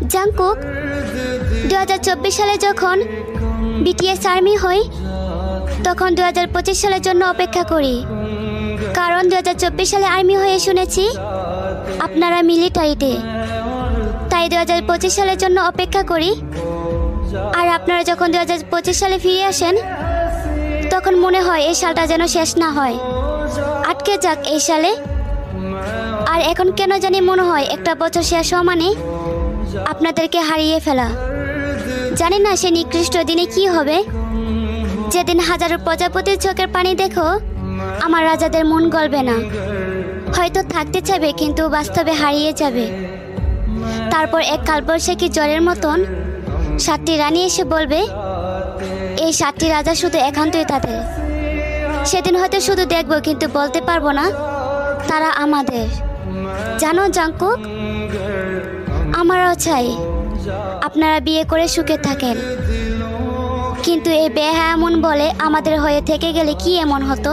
Jungkook, 2024 সালে যখন BTS army হই, তখন 2025 সালের জন্য অপেক্ষা করি। কারণ 2024 সালে আর্মি হয়ে শুনেছি আপনারা মিলিটারিতে, তাই 2025 সালের জন্য অপেক্ষা করি। আর আপনারা যখন 2025 সালে ফিরে আসেন, তখন মনে হয় এই সালটা যেন শেষ না হয়, আটকে যাক এই সালে। আর এখন কেন জানি মনে হয় একটা বছর শেষ হওয়া মানে আপনাদেরকে হারিয়ে ফেলা। জানি না সে নিকৃষ্ট দিনে কি হবে, যেদিন হাজারো প্রজাপতির চোখের পানি দেখো আমার রাজাদের মন গলবে না। হয়তো থাকতে চাইবে কিন্তু বাস্তবে হারিয়ে যাবে। তারপর এক কালবৈশাখী জ্বরের মতন 7টি রানী এসে বলবে এই 7টি রাজা শুধু একান্তই তাদের। সেদিন হয়তো শুধু দেখবো কিন্তু বলতে পারবো না তারা আমাদের। জানো জাংকুক, আমারও চাই আপনারা বিয়ে করে সুখে থাকেন, কিন্তু এই বেহায়া মন বলে আমাদের হয়ে থেকে গেলে কি এমন হতো।